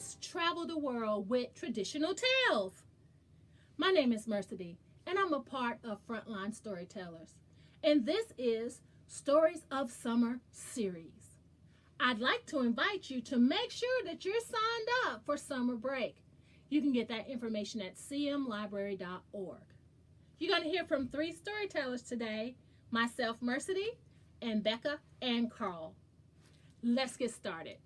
Let's travel the world with traditional tales. My name is Mercy, and I'm a part of Frontline Storytellers. And this is Stories of Summer series. I'd like to invite you to make sure that you're signed up for summer break. You can get that information at cmlibrary.org. You're going to hear from 3 storytellers today, myself, Mercy, and Becca and Carl. Let's get started.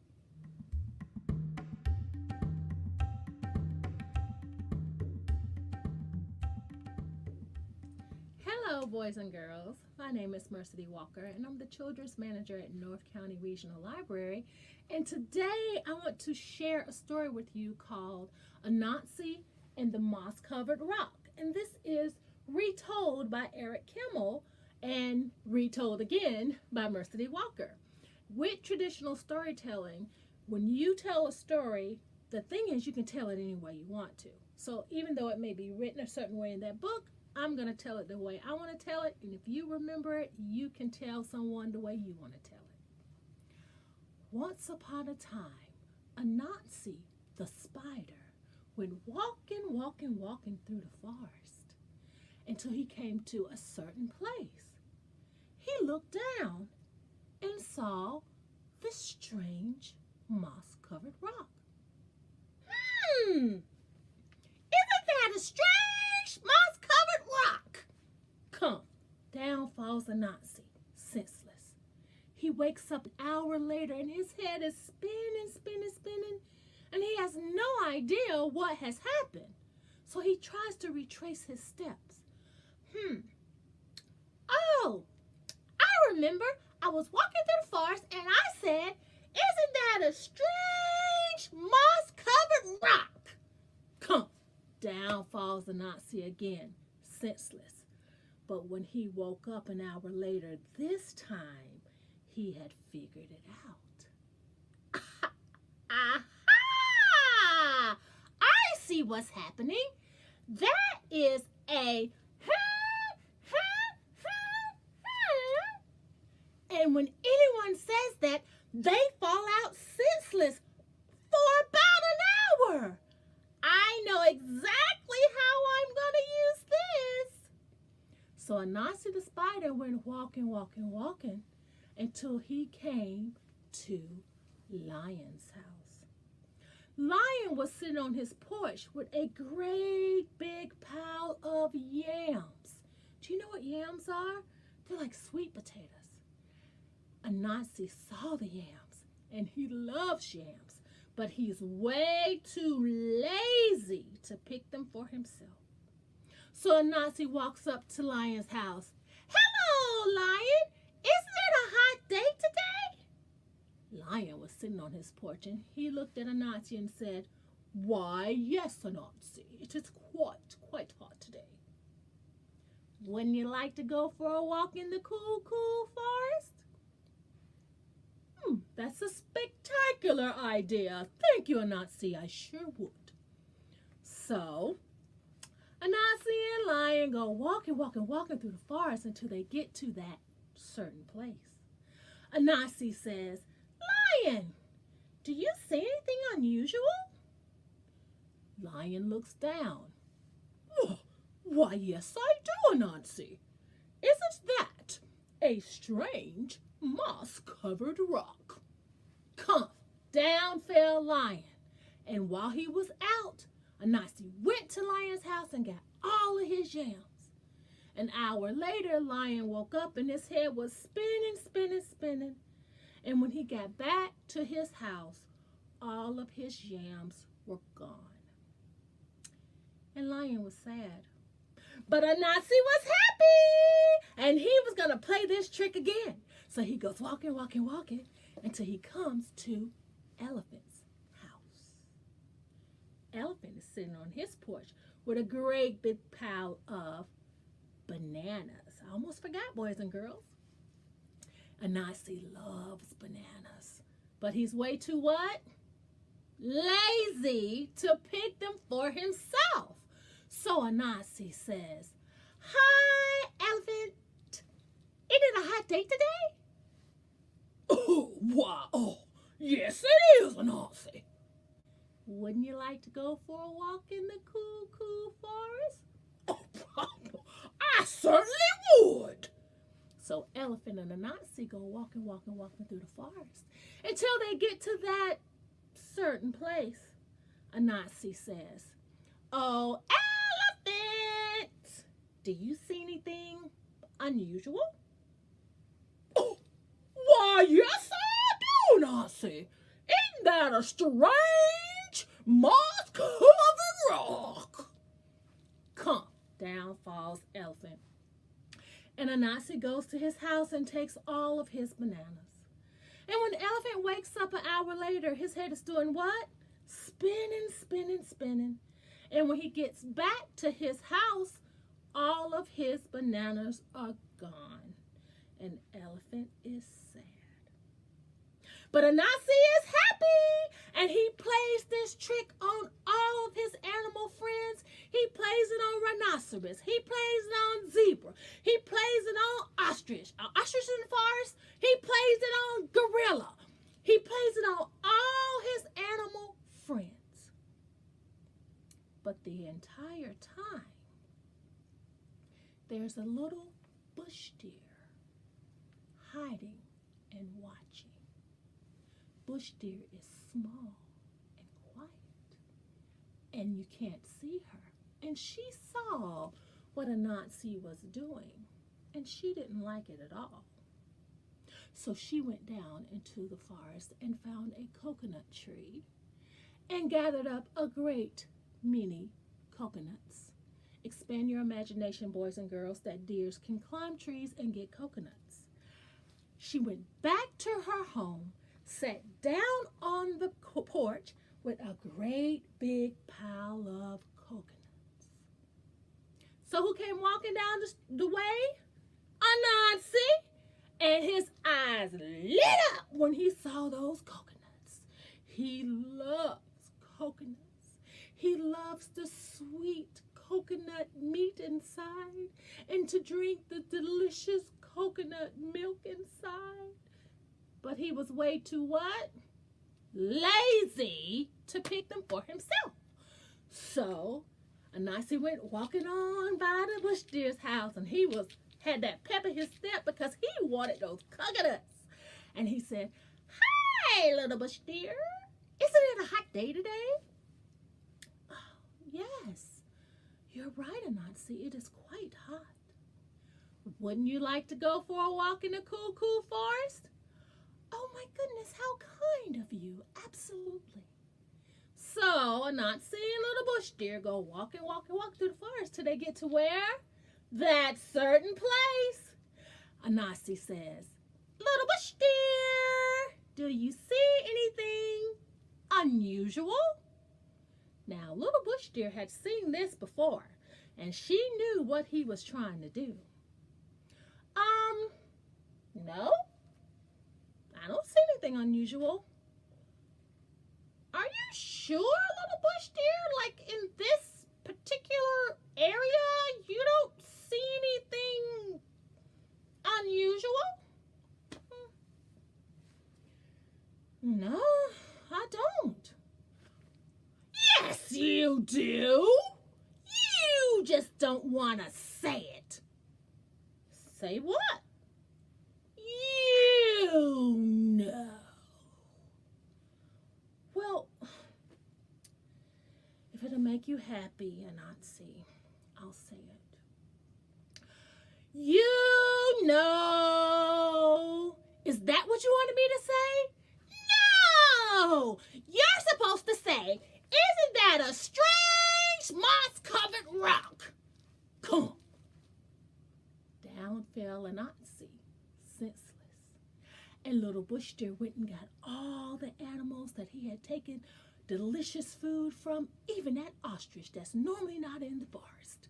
Hello, boys and girls. My name is Mercy Walker, and I'm the Children's Manager at North County Regional Library. And today I want to share a story with you called Anansi and the Moss-Covered Rock. And this is retold by Eric Kimmel and retold again by Mercy Walker. With traditional storytelling, when you tell a story, the thing is you can tell it any way you want to. So even though it may be written a certain way in that book, I'm going to tell it the way I want to tell it. And if you remember it, you can tell someone the way you want to tell it. Once upon a time, Anansi the spider went walking through the forest until he came to a certain place. He looked down and saw this strange moss-covered rock. Isn't that a strange moss-covered rock? Come, down falls Anansi, senseless. He wakes up an hour later and his head is spinning, and he has no idea what has happened. So he tries to retrace his steps. Oh, I remember. I was walking through the forest and I said, isn't that a strange moss-covered rock? Come, down falls Anansi again, senseless. But when he woke up an hour later, this time he had figured it out. Aha! I see what's happening. That is a and when anyone says that, they fall out senseless for about an hour. I know exactly how I'm going to use this. So Anansi the spider went walking until he came to Lion's house. Lion was sitting on his porch with a great big pile of yams. Do you know what yams are? They're like sweet potatoes. Anansi saw the yams, and he loves yams, but he's way too lazy to pick them for himself. So Anansi walks up to Lion's house. Hello, Lion. Isn't it a hot day today? Lion was sitting on his porch, and he looked at Anansi and said, Why, yes, Anansi, it is quite hot today. Wouldn't you like to go for a walk in the cool forest? That's a spectacular idea. Thank you, Anansi. I sure would. So, Anansi and Lion go walking through the forest until they get to that certain place. Anansi says, Lion, do you see anything unusual? Lion looks down. Why, yes, I do, Anansi. Isn't that a strange moss-covered rock? Come, down fell Lion. And while he was out, Anansi went to Lion's house and got all of his yams. An hour later, Lion woke up and his head was spinning. And when he got back to his house, all of his yams were gone. And Lion was sad. But Anansi was happy, and he was going to play this trick again. So he goes walking until he comes to Elephant's house. Elephant is sitting on his porch with a great big pile of bananas. I almost forgot, boys and girls. Anansi loves bananas, but he's way too what? Lazy to pick them for himself. So Anansi says, Hi, Elephant. Isn't it a hot day today? Oh, wow. Oh, yes, it is, Anansi. Wouldn't you like to go for a walk in the cool, cool forest? Oh, I certainly would. So Elephant and Anansi go walking through the forest until they get to that certain place. Anansi says, "Oh, Elephant, do you see anything unusual?" "Oh, why, yes, I do, Anansi. Isn't that a strange moss-covered rock?" Come, down falls Elephant. And Anansi goes to his house and takes all of his bananas. And when Elephant wakes up an hour later, his head is doing what? Spinning, spinning, spinning. And when he gets back to his house, all of his bananas are gone. And Elephant is sad. But Anansi is happy, and he plays this trick on all of his animal friends. He plays it on rhinoceros. He plays it on zebra. He plays it on ostrich. Ostrich in the forest. He plays it on gorilla. He plays it on all his animal friends. But the entire time, there's a little bush deer hiding and watching. Bush deer is small and quiet, and you can't see her. And she saw what Anansi was doing, and she didn't like it at all. So she went down into the forest and found a coconut tree and gathered up a great many coconuts. Expand your imagination, boys and girls, that deers can climb trees and get coconuts. She went back to her home, sat down on the porch with a great big pile of coconuts. So who came walking down the way? Anansi. And his eyes lit up when he saw those coconuts. He loves coconuts. He loves the sweet coconut meat inside and to drink the delicious coconut milk inside. But he was way too what? Lazy to pick them for himself. So Anansi went walking on by the bush deer's house, and he had that pep in his step because he wanted those coconuts. And he said, "Hi, little bush deer. Isn't it a hot day today?" "Oh, yes, you're right, Anansi. It is quite hot." "Wouldn't you like to go for a walk in the cool, cool forest?" "Oh my goodness, how kind of you. Absolutely." So Anansi and little bush deer go walking through the forest till they get to where? That certain place. Anansi says, "Little bush deer, do you see anything unusual?" Now, little bush deer had seen this before, and she knew what he was trying to do. No. I don't see anything unusual." "Are you sure, little bush deer? Like in this particular area, you don't see anything unusual?" "No, I don't." "Yes, you do. You just don't want to say it." "Say what?" "You know." "Well, if it'll make you happy, Anansi, I'll say it." "You know." "Is that what you wanted me to say?" "No! You're supposed to say, 'Isn't that a strange moss-covered rock?' Come." Down fell Anansi, senseless. And little bush deer went and got all the animals that he had taken delicious food from, even that ostrich that's normally not in the forest.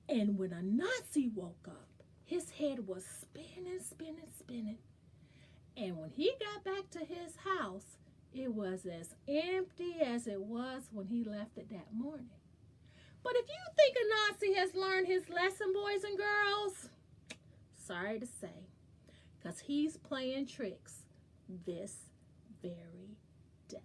And when Anansi woke up, his head was spinning, spinning, spinning. And when he got back to his house, it was as empty as it was when he left it that morning. But if you think Anansi has learned his lesson, boys and girls, sorry to say, because he's playing tricks this very day.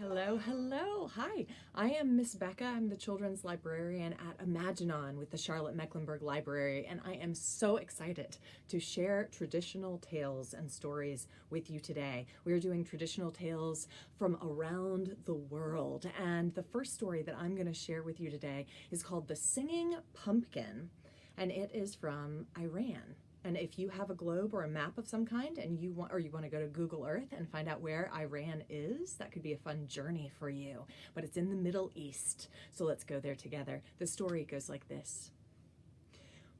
Hello, hello. Hi, I am Miss Becca. I'm the children's librarian at Imaginon with the Charlotte Mecklenburg Library, and I am so excited to share traditional tales and stories with you today. We are doing traditional tales from around the world, and the first story that I'm going to share with you today is called The Singing Pumpkin, and it is from Iran. And if you have a globe or a map of some kind and you want to go to Google Earth and find out where Iran is, that could be a fun journey for you. But it's in the Middle East, so let's go there together. The story goes like this.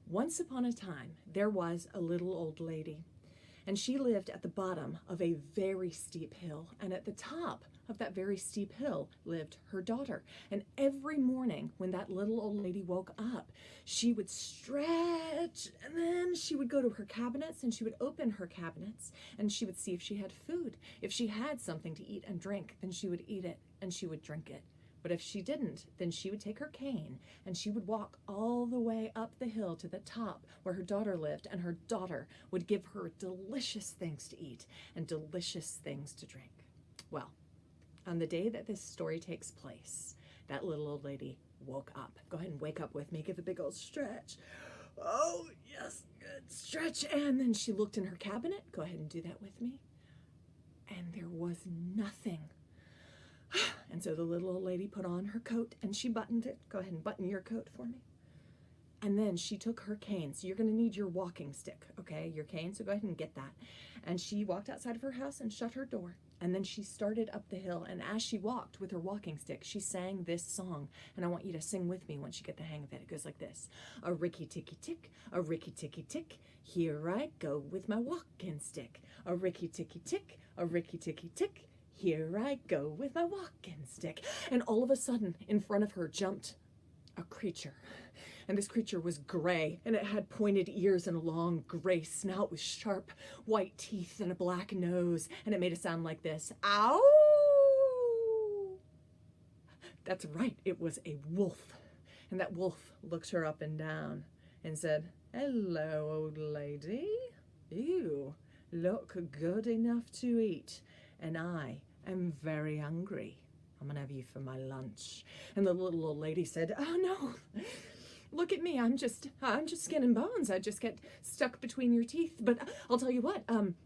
Once upon a time, there was a little old lady, and she lived at the bottom of a very steep hill, and at the top of that very steep hill lived her daughter. And every morning when that little old lady woke up, she would stretch, and then she would go to her cabinets and she would open her cabinets and she would see if she had food. If she had something to eat and drink, then she would eat it and she would drink it. But if she didn't, then she would take her cane and she would walk all the way up the hill to the top where her daughter lived, and her daughter would give her delicious things to eat and delicious things to drink. Well, on the day that this story takes place, that little old lady woke up. Go ahead and wake up with me. Give a big old stretch. Oh, yes, good stretch. And then she looked in her cabinet. Go ahead and do that with me. And there was nothing. And so the little old lady put on her coat and she buttoned it. Go ahead and button your coat for me. And then she took her cane. So you're going to need your walking stick, okay? Your cane, so go ahead and get that. And she walked outside of her house and shut her door. And then she started up the hill. And as she walked with her walking stick, she sang this song. And I want you to sing with me once you get the hang of it. It goes like this. A ricky ticky tick, a ricky ticky tick. Here I go with my walking stick. A ricky ticky tick, a ricky ticky tick. Here I go with my walking stick. And all of a sudden, in front of her jumped a creature. And this creature was gray, and it had pointed ears and a long gray snout with sharp white teeth and a black nose, and it made a sound like this. Ow! That's right, it was a wolf. And that wolf looked her up and down and said, "Hello, old lady. You look good enough to eat, and I am very hungry. I'm gonna have you for my lunch." And the little old lady said, "Oh no, look at me, I'm just skin and bones. I just get stuck between your teeth. But I'll tell you what, I'm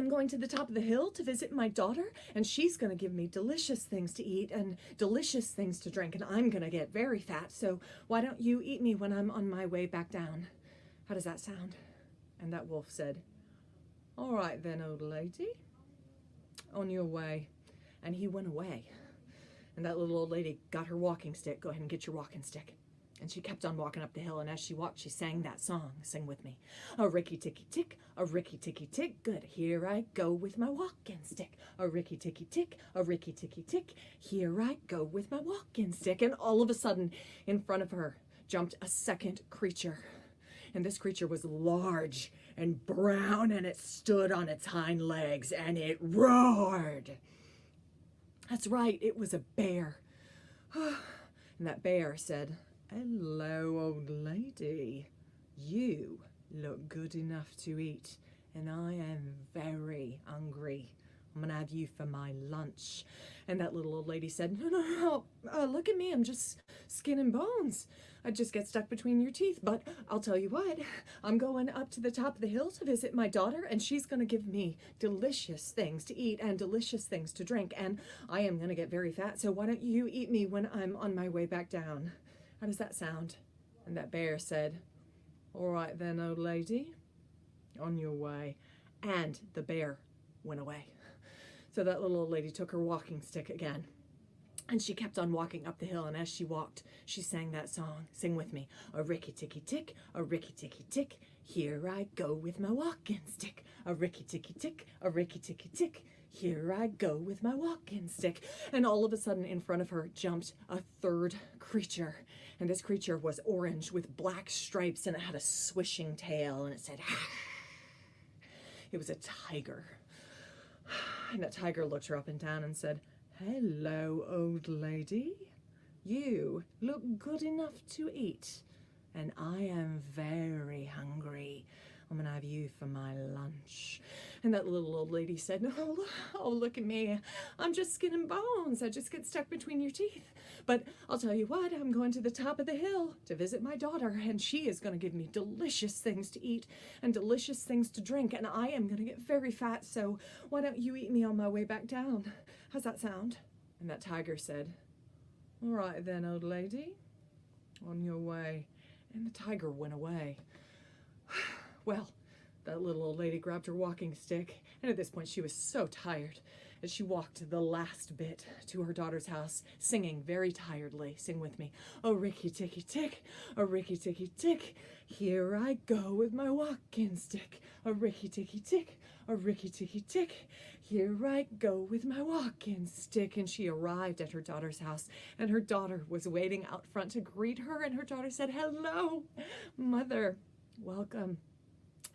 going to the top of the hill to visit my daughter, and she's gonna give me delicious things to eat and delicious things to drink, and I'm gonna get very fat. So why don't you eat me when I'm on my way back down? How does that sound?" And that wolf said, "All right then, old lady, on your way." And he went away. And that little old lady got her walking stick. Go ahead and get your walking stick. And she kept on walking up the hill, and as she walked, she sang that song. Sing with me. A ricky ticky tick, a ricky ticky tick. Good, here I go with my walking stick. A ricky ticky tick, a ricky ticky tick. Here I go with my walking stick. And all of a sudden, in front of her jumped a second creature. And this creature was large and brown, and it stood on its hind legs, and it roared. That's right, it was a bear. And that bear said, "Hello, old lady. You look good enough to eat, and I am very hungry. I'm gonna have you for my lunch." And that little old lady said, No, look at me, I'm just skin and bones. I just get stuck between your teeth. But I'll tell you what, I'm going up to the top of the hill to visit my daughter, and she's gonna give me delicious things to eat and delicious things to drink, and I am gonna get very fat, so why don't you eat me when I'm on my way back down? How does that sound? And that bear said, "All right then, old lady, on your way." And the bear went away. So that little old lady took her walking stick again, and she kept on walking up the hill, and as she walked, she sang that song. Sing with me. A ricky ticky tick, a ricky ticky tick. Here I go with my walking stick. A ricky ticky tick, a ricky ticky tick. Here I go with my walking stick. And all of a sudden, in front of her jumped a third creature. And this creature was orange with black stripes, and it had a swishing tail, and it said, "Ah." It was a tiger. And that tiger looked her up and down and said, "Hello, old lady. You look good enough to eat, and I am very hungry. I'm gonna have you for my lunch." And that little old lady said, oh, look at me. I'm just skin and bones. I just get stuck between your teeth. But I'll tell you what, I'm going to the top of the hill to visit my daughter, and she is going to give me delicious things to eat and delicious things to drink, and I am going to get very fat, so why don't you eat me on my way back down? How's that sound? And that tiger said, all right then, old lady, on your way. And the tiger went away. Well, that little old lady grabbed her walking stick, and at this point she was so tired that she walked the last bit to her daughter's house, singing very tiredly. Sing with me. Oh, Ricky Ticky Tick, oh, Ricky Ticky Tick, here I go with my walking stick. Oh, Ricky Ticky Tick, oh, Ricky Ticky Tick, here I go with my walking stick. And she arrived at her daughter's house, and her daughter was waiting out front to greet her, and her daughter said, hello, mother, welcome.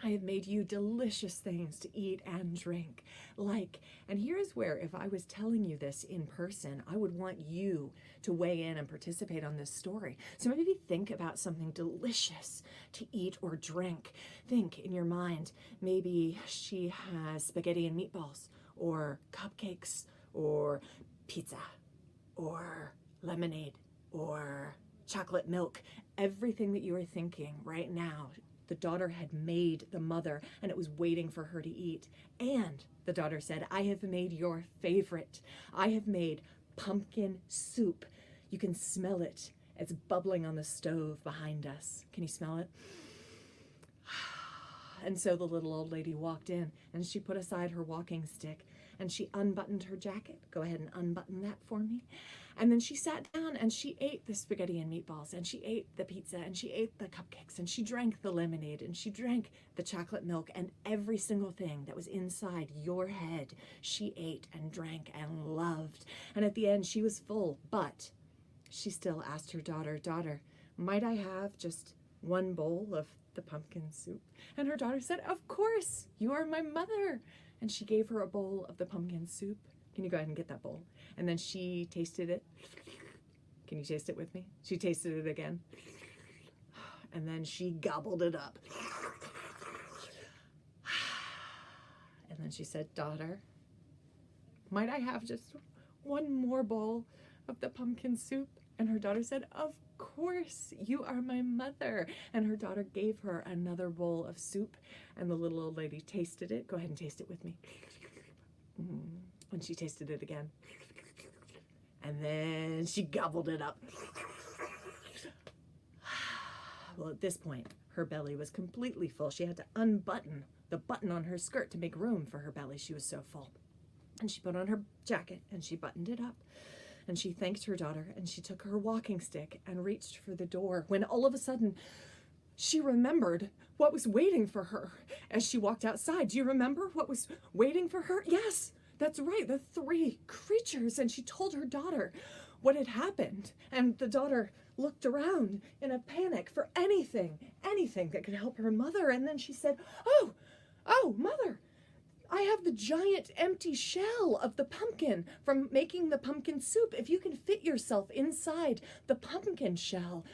I have made you delicious things to eat and drink, and here's where, if I was telling you this in person, I would want you to weigh in and participate on this story. So maybe think about something delicious to eat or drink. Think in your mind, maybe she has spaghetti and meatballs, or cupcakes, or pizza, or lemonade, or chocolate milk. Everything that you are thinking right now, the daughter had made the mother, and it was waiting for her to eat. And the daughter said, I have made your favorite. I have made pumpkin soup. You can smell it. It's bubbling on the stove behind us. Can you smell it? And so the little old lady walked in, and she put aside her walking stick, and she unbuttoned her jacket. Go ahead and unbutton that for me. And then she sat down and she ate the spaghetti and meatballs, and she ate the pizza, and she ate the cupcakes, and she drank the lemonade, and she drank the chocolate milk, and every single thing that was inside your head, she ate and drank and loved. And at the end, she was full, but she still asked her daughter, daughter, might I have just one bowl of the pumpkin soup? And her daughter said, of course, you are my mother. And she gave her a bowl of the pumpkin soup. Can you go ahead and get that bowl? And then she tasted it. Can you taste it with me? She tasted it again. And then she gobbled it up. And then she said, daughter, might I have just one more bowl of the pumpkin soup? And her daughter said, of course, you are my mother. And her daughter gave her another bowl of soup, and the little old lady tasted it. Go ahead and taste it with me. And she tasted it again. And then she gobbled it up. Well, at this point, her belly was completely full. She had to unbutton the button on her skirt to make room for her belly. She was so full. And she put on her jacket, and she buttoned it up. And she thanked her daughter, and she took her walking stick and reached for the door, when all of a sudden she remembered what was waiting for her as she walked outside. Do you remember what was waiting for her? Yes, that's right, the three creatures. And she told her daughter what had happened, and the daughter looked around in a panic for anything that could help her mother. And then she said, oh, mother, I have the giant empty shell of the pumpkin from making the pumpkin soup. If you can fit yourself inside the pumpkin shell,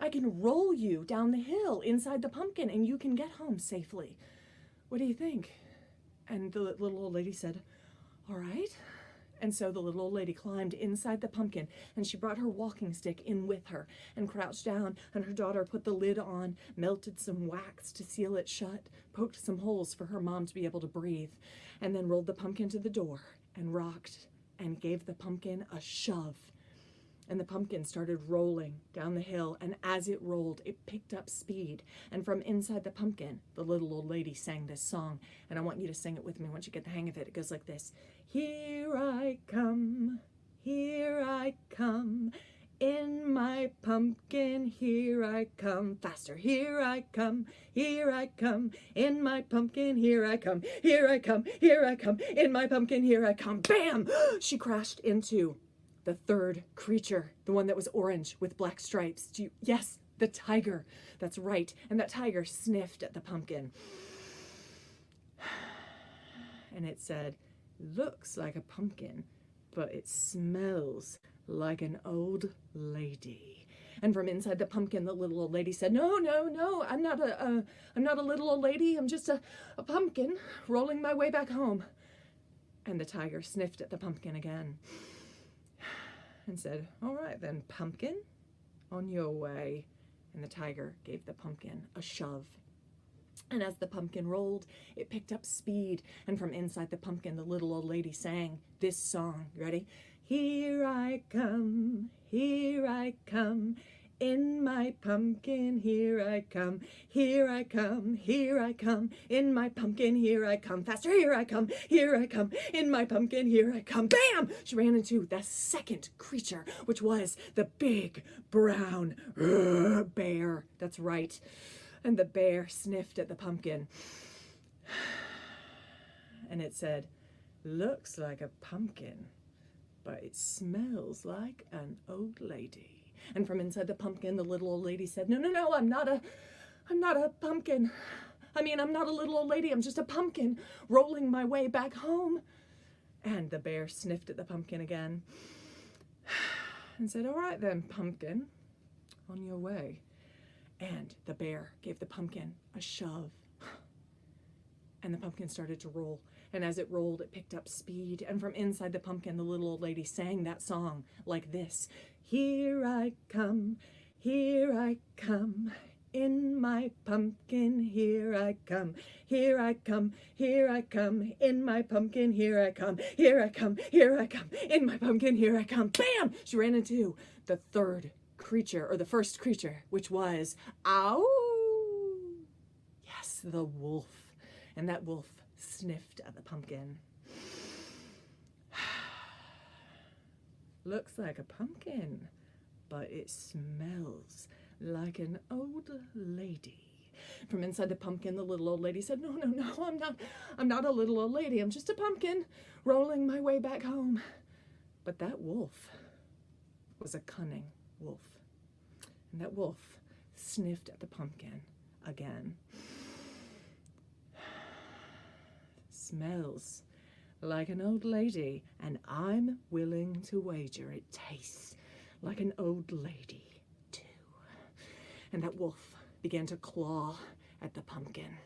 I can roll you down the hill inside the pumpkin, and you can get home safely. What do you think? And the little old lady said, all right. And so the little old lady climbed inside the pumpkin, and she brought her walking stick in with her and crouched down, and her daughter put the lid on, melted some wax to seal it shut, poked some holes for her mom to be able to breathe, and then rolled the pumpkin to the door and rocked and gave the pumpkin a shove. And the pumpkin started rolling down the hill, and as it rolled, it picked up speed. And from inside the pumpkin, the little old lady sang this song, and I want you to sing it with me once you get the hang of it. It goes like this. Here I come, in my pumpkin, here I come, faster, here I come, in my pumpkin, here I come, in my pumpkin, here I come, bam! She crashed into the third creature, the one that was orange with black stripes. Yes, the tiger. That's right. And that tiger sniffed at the pumpkin. And it said, looks like a pumpkin, but it smells like an old lady. And from inside the pumpkin, the little old lady said, "No, no, no, I'm not a little old lady. I'm just a pumpkin rolling my way back home." And the tiger sniffed at the pumpkin again and said, "All right then, pumpkin, on your way." And the tiger gave the pumpkin a shove. And as the pumpkin rolled, it picked up speed. And from inside the pumpkin, the little old lady sang this song. You ready? Here I come, in my pumpkin, here I come, here I come, here I come, in my pumpkin, here I come, faster, here I come, in my pumpkin, here I come. Bam! She ran into the second creature, which was the big brown bear. That's right. And the bear sniffed at the pumpkin. And it said, "Looks like a pumpkin, but it smells like an old lady." And from inside the pumpkin, the little old lady said, "No, no, no, I'm not a pumpkin. I'm not a little old lady. I'm just a pumpkin rolling my way back home." And the bear sniffed at the pumpkin again and said, "All right then, pumpkin, on your way." And the bear gave the pumpkin a shove. And the pumpkin started to roll. And as it rolled, it picked up speed. And from inside the pumpkin, the little old lady sang that song like this. Here I come, in my pumpkin, here I come, in my pumpkin, here I come, in my pumpkin, here I come. Bam! She ran into the third creature, or the first creature, which was, ow! Yes, the wolf. And that wolf sniffed at the pumpkin. Looks like a pumpkin, but it smells like an old lady. From inside the pumpkin, the little old lady said, "No, no, no, I'm not a little old lady. I'm just a pumpkin rolling my way back home." But that wolf was a cunning wolf. And that wolf sniffed at the pumpkin again. Smells like an old lady, and I'm willing to wager it tastes like an old lady too. And that wolf began to claw at the pumpkin.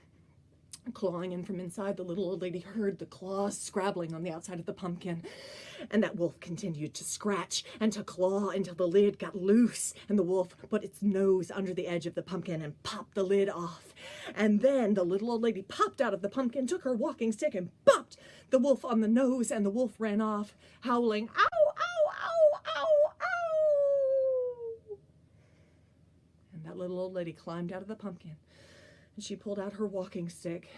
Clawing in from inside, the little old lady heard the claws scrabbling on the outside of the pumpkin. And that wolf continued to scratch and to claw until the lid got loose. And the wolf put its nose under the edge of the pumpkin and popped the lid off. And then the little old lady popped out of the pumpkin, took her walking stick and bopped the wolf on the nose. And the wolf ran off, howling, "Ow, ow, ow, ow, ow!" And that little old lady climbed out of the pumpkin. And she pulled out her walking stick,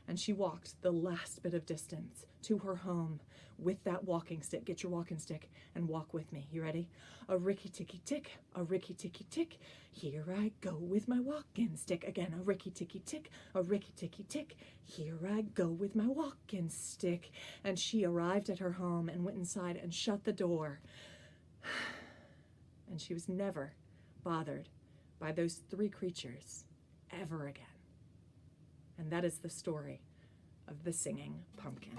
and she walked the last bit of distance to her home with that walking stick. Get your walking stick and walk with me. You ready? A ricky-ticky-tick, a ricky-ticky-tick. Here I go with my walking stick. Again, a ricky-ticky-tick, a ricky-ticky-tick. Here I go with my walking stick. And she arrived at her home and went inside and shut the door. And she was never bothered by those three creatures ever again. And that is the story of the singing pumpkin.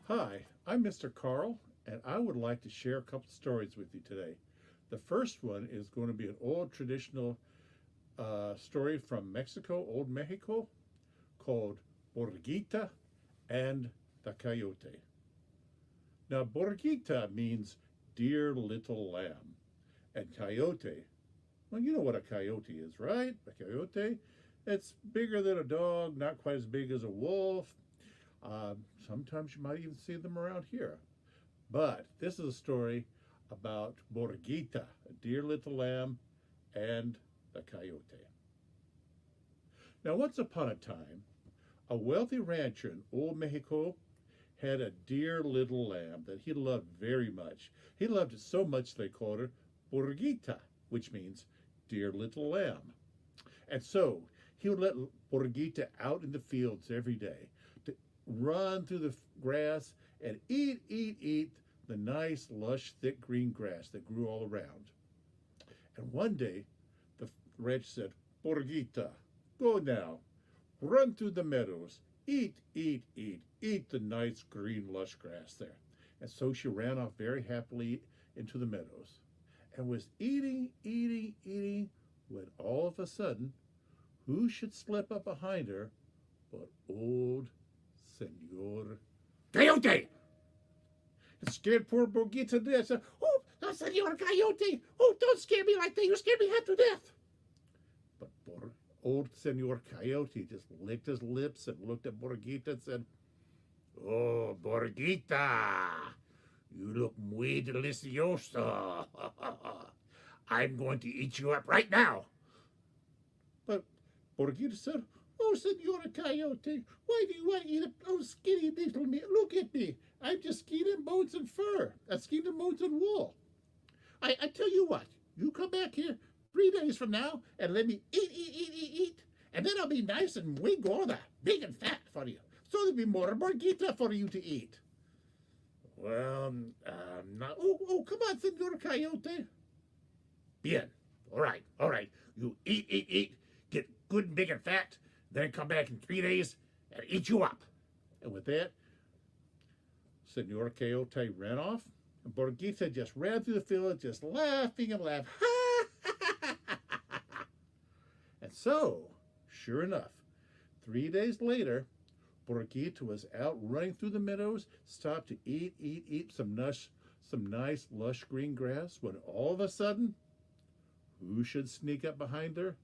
Hi, I'm Mr. Carl, and I would like to share a couple stories with you today. The first one is going to be an old traditional story from Mexico, Old Mexico, called Borgita and the Coyote. Now, Borgita means dear little lamb, and coyote, well, you know what a coyote is, right? A coyote, it's bigger than a dog, not quite as big as a wolf. Sometimes you might even see them around here. But this is a story about Borgita, a dear little lamb, and the coyote. Now, once upon a time, a wealthy rancher in Old Mexico had a dear little lamb that he loved very much. He loved it so much they called her Borgita, which means dear little lamb. And so he would let Borgita out in the fields every day to run through the grass and eat the nice, lush, thick green grass that grew all around. And one day, the rancher said, "Borgita, go now. run through the meadows, eat, eat, eat, eat the nice green lush grass there. And so she ran off very happily into the meadows and was eating, eating, eating, when all of a sudden, who should slip up behind her but old Senor Coyote. It scared poor Borgita to death. Said, "Oh, no, Senor Coyote! Oh, don't scare me like that. You scared me half to death." But old Senor Coyote just licked his lips and looked at Borgita and said, "Oh, Borgita, you look muy delicioso. I'm going to eat you up right now." But Borgita said, "Oh, Senor Coyote, why do you want to eat a skinny little me? Look at me. I'm just skin and bones and fur. Skin and bones and wool. I tell you what, you come back here 3 days from now and let me eat. And then I'll be nice and way gorda, big and fat for you. So there'll be more Borgita for you to eat." "Well, not. Oh, come on, Senor Coyote." "Bien. All right. You eat. Get good and big and fat. Then come back in 3 days and eat you up." And with that, Senor Coyote ran off, and Borgita just ran through the field, just laughing and laughing. And so, sure enough, 3 days later, Borgita was out running through the meadows, stopped to eat some nice lush green grass, when all of a sudden, who should sneak up behind her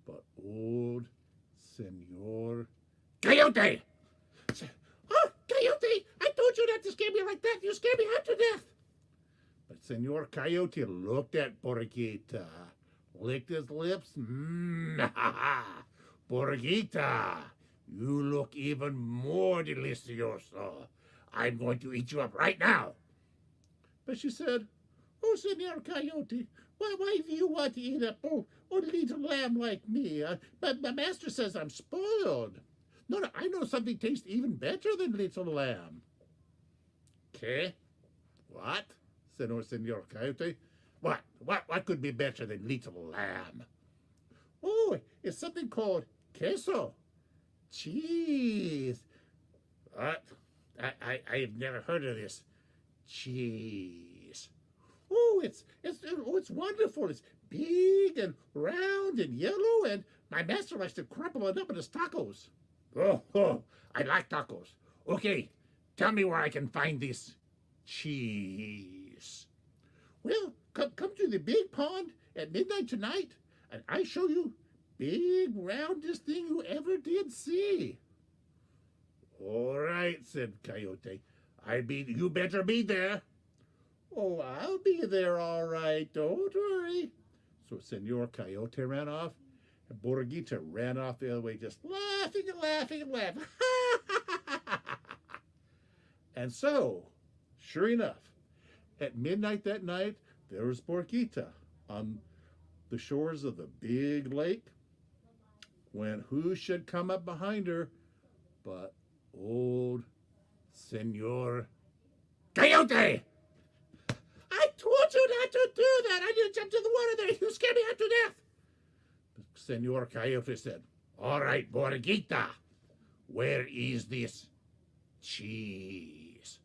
but old Senor Coyote. "Oh, Coyote, I told you not to scare me like that. You scared me half to death." But Senor Coyote looked at Borgita, licked his lips. "Borgita, you look even more delicioso. I'm going to eat you up right now." But she said, "Oh, Senor Coyote, why do you want to eat up a little lamb like me? But my master says I'm spoiled. No, I know something tastes even better than little lamb." "Okay, what?" said Senor Coyote. What could be better than little lamb?" "Oh, it's something called queso, cheese." "What? I've never heard of this. Cheese. Oh, it's wonderful. It's big and round and yellow, and my master likes to crumple it up in his tacos." Oh, I like tacos. Okay, tell me where I can find this cheese." "Well, come to the big pond at midnight tonight, and I show you big, roundest thing you ever did see." "All right," said Coyote. You better be there." "Oh, I'll be there all right. Don't worry." So Senor Coyote ran off, and Borgita ran off the other way, just laughing and laughing and laughing. And so, sure enough, at midnight that night, there was Borgita on the shores of the big lake, when who should come up behind her but old Senor Coyote. "I told you not to do that. I didn't jump to the water there. You scared me half to death." Senor Coyote said, "All right, Borgita, where is this cheese?"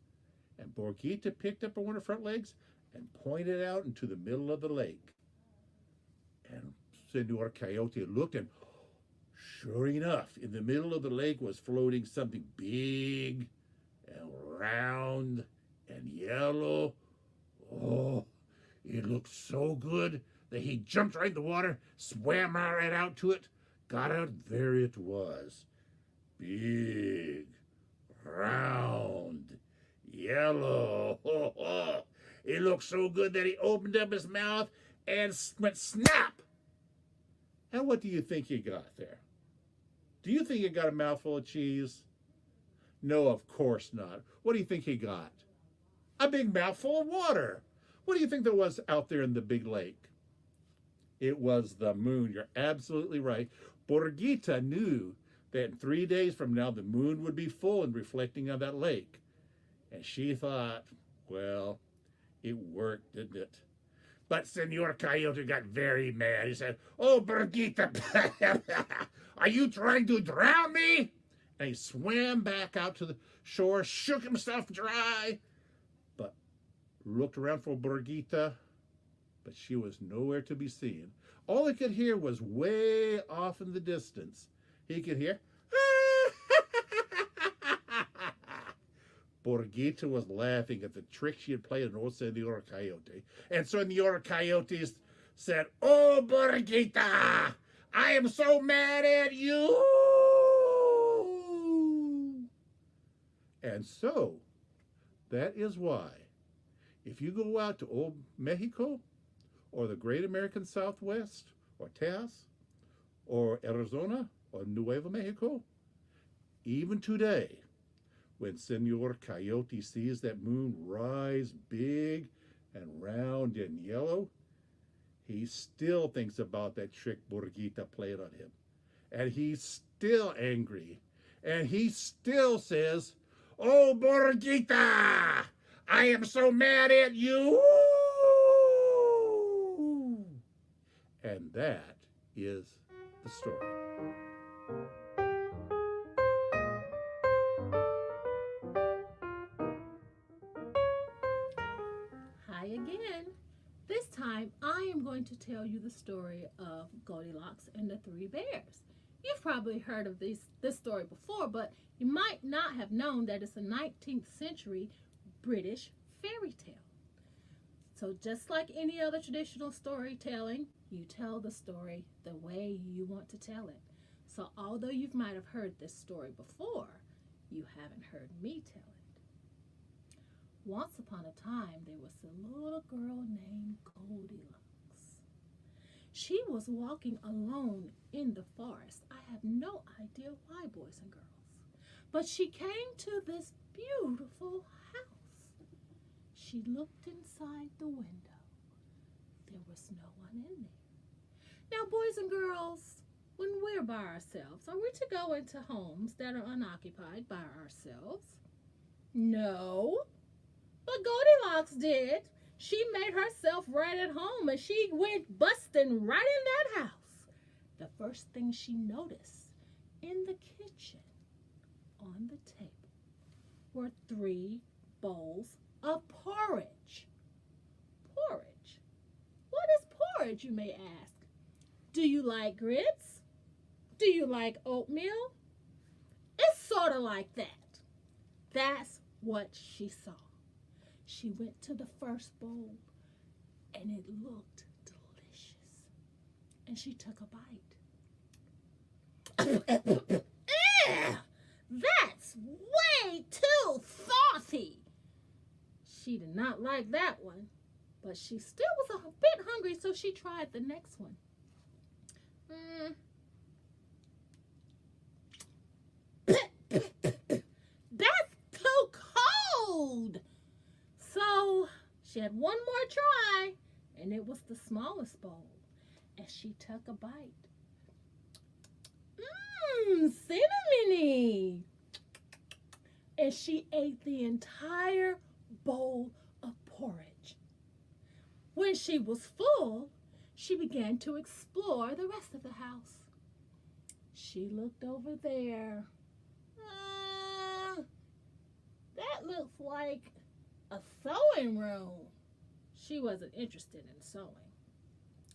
And Borgita picked up one of her front legs and pointed out into the middle of the lake. And Senor Coyote looked, and sure enough, in the middle of the lake was floating something big and round and yellow. Oh, it looked so good that he jumped right in the water, swam right out to it, got out, there it was. Big, round, yellow. It looked so good that he opened up his mouth and went snap. And what do you think he got there? Do you think he got a mouthful of cheese? No, of course not. What do you think he got? A big mouthful of water. What do you think there was out there in the big lake? It was the moon. You're absolutely right. Borgita knew that in 3 days from now the moon would be full and reflecting on that lake. And she thought, well, it worked, didn't it? But Senor Coyote got very mad. He said, "Oh, Borgita, are you trying to drown me?" And he swam back out to the shore, shook himself dry, but looked around for Borgita, but she was nowhere to be seen. All he could hear was way off in the distance. He could hear, Borgita was laughing at the trick she had played on old Senor Coyote. And Senor Coyote said, "Oh, Borgita, I am so mad at you." And so, that is why, if you go out to old Mexico, or the Great American Southwest, or Tejas, or Arizona, or Nuevo Mexico, even today, when Senor Coyote sees that moon rise big and round and yellow, he still thinks about that trick Borgita played on him. And he's still angry. And he still says, "Oh, Borgita, I am so mad at you." And that is the story. Hi again. This time I am going to tell you the story of Goldilocks and the Three Bears. You've probably heard of this story before, but you might not have known that it's a 19th century British fairy tale. So just like any other traditional storytelling, you tell the story the way you want to tell it. So although you might have heard this story before, you haven't heard me tell it. Once upon a time, there was a little girl named Goldilocks. She was walking alone in the forest. I have no idea why, boys and girls. But she came to this beautiful house. She looked inside the window. There was no one in there. Now, boys and girls, when we're by ourselves, are we to go into homes that are unoccupied by ourselves? No. But Goldilocks did. She made herself right at home and she went busting right in that house. The first thing she noticed in the kitchen on the table were 3 bowls of porridge. Porridge? What is porridge, you may ask? Do you like grits? Do you like oatmeal? It's sort of like that. That's what she saw. She went to the first bowl and it looked delicious. And she took a bite. That's way too salty. She did not like that one, but she still was a bit hungry, so she tried the next one. That's too cold. So she had one more try, and it was the smallest bowl. And she took a bite. Cinnamony. And she ate the entire bowl of porridge. When she was full, she began to explore the rest of the house. She looked over there. That looks like a sewing room. She wasn't interested in sewing.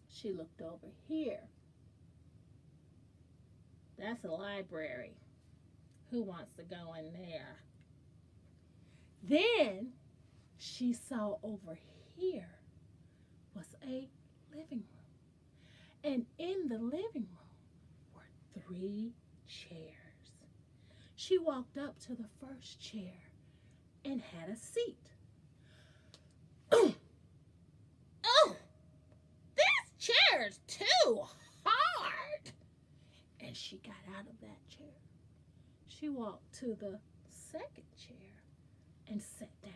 She looked over here. That's a library. Who wants to go in there? Then she saw over here was a living room. And in the living room were 3 chairs. She walked up to the first chair and had a seat. Oh, this chair's too hard. And she got out of that chair. She walked to the second chair and sat down.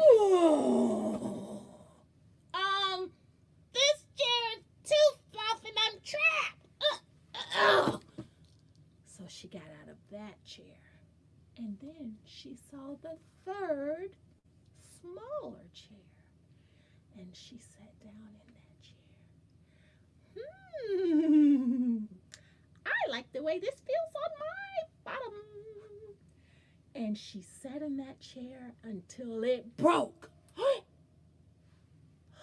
Ooh. This chair is too soft and I'm trapped. So she got out of that chair. And then she saw the third smaller chair. And she sat down in that chair. I like the way this feels on my bottom. And she sat in that chair until it broke.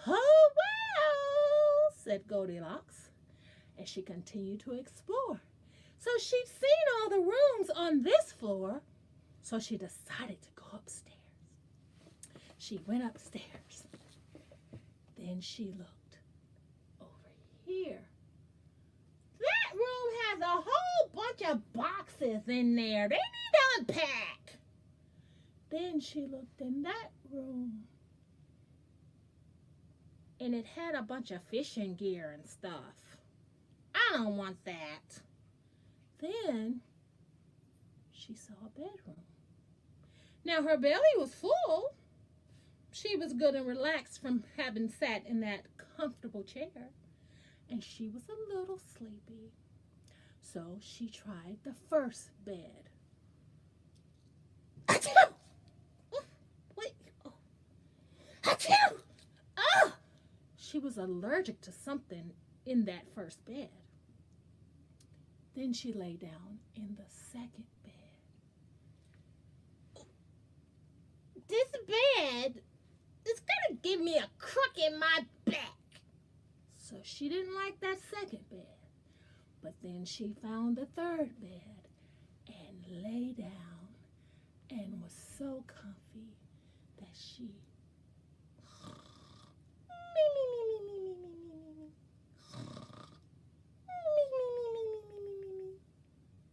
Oh, well, said Goldilocks. And she continued to explore. So she'd seen all the rooms on this floor, so she decided to go upstairs. She went upstairs. Then she looked over here. That room has a whole bunch of boxes in there. They need to unpack. Then she looked in that room, and it had a bunch of fishing gear and stuff. I don't want that. Then she saw a bedroom. Now her belly was full. She was good and relaxed from having sat in that comfortable chair. And she was a little sleepy. So she tried the first bed. Achoo! Wait. Oh. Achoo! Oh! She was allergic to something in that first bed. Then she lay down in the second bed. This bed is going to give me a crook in my back. So she didn't like that second bed. But then she found the third bed and lay down and was so comfy that she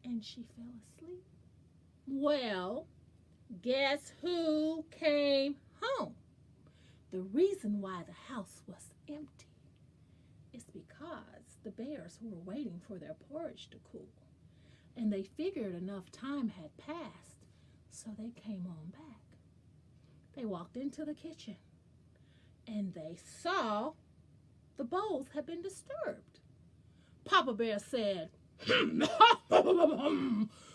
and she fell asleep. Well, guess who came home? The reason why the house was empty is because the bears were waiting for their porridge to cool. And they figured enough time had passed, so they came on back. They walked into the kitchen, and they saw the bowls had been disturbed. Papa Bear said,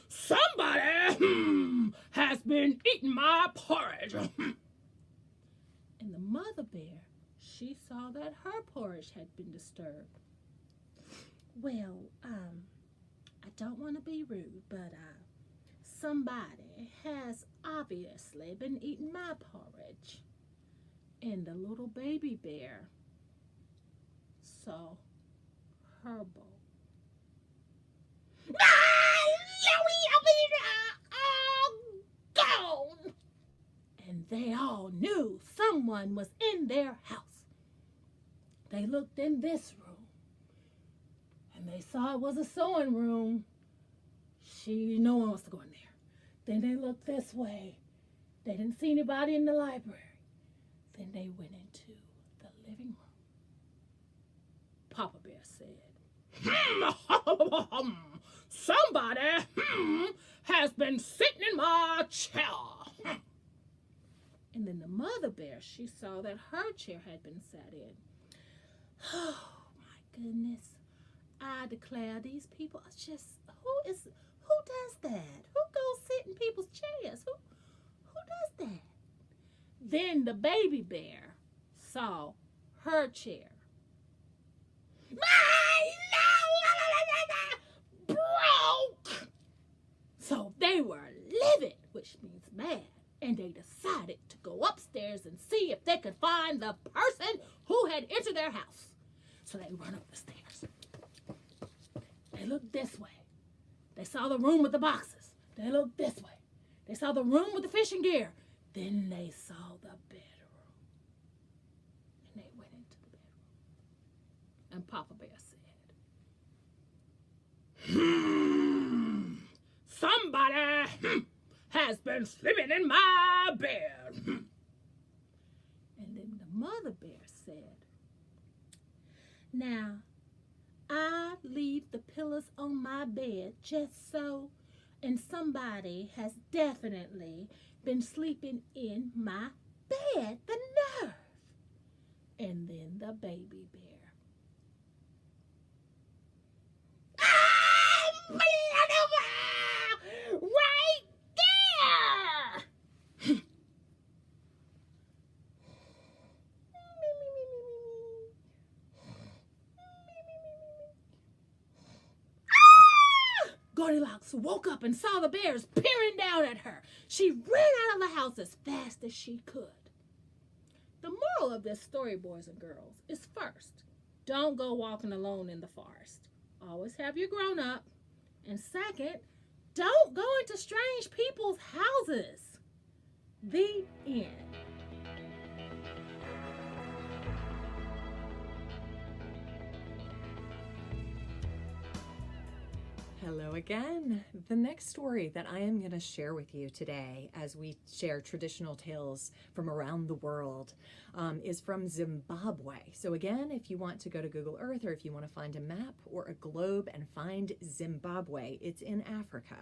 somebody has been eating my porridge. And the mother bear, she saw that her porridge had been disturbed. Well, I don't want to be rude, but somebody has obviously been eating my porridge. And the little baby bear saw her bowl. Gone! And they all knew someone was in their house. They looked in this room, and they saw it was a sewing room. No one wants to go in there. Then they looked this way. They didn't see anybody in the library. Then they went into the living room. Papa Bear said, somebody has been sitting in my chair. And then the mother bear, she saw that her chair had been sat in. Oh, my goodness. I declare these people are just, who does that? Who goes sit in people's chairs? Who does that? Then the baby bear saw her chair. Broke! So they were livid, which means mad, and they decided to go upstairs and see if they could find the person who had entered their house. So they run up the stairs. They looked this way. They saw the room with the boxes. They looked this way. They saw the room with the fishing gear. Then they saw the bedroom. And they went into the bedroom. And Papa Bear said, somebody has been sleeping in my bed. And then the mother bear said, now, I leave the pillows on my bed just so, and somebody has definitely been sleeping in my bed. The nerve. And then the baby bear. Right there! fox woke up and saw the bears peering down at her. She ran out of the house as fast as she could. The moral of this story, boys and girls, is first, don't go walking alone in the forest. Always have your grown-up. And second, don't go into strange people's houses. The end. Hello again. The next story that I am going to share with you today, as we share traditional tales from around the world, is from Zimbabwe. So again, if you want to go to Google Earth, or if you want to find a map or a globe and find Zimbabwe, it's in Africa.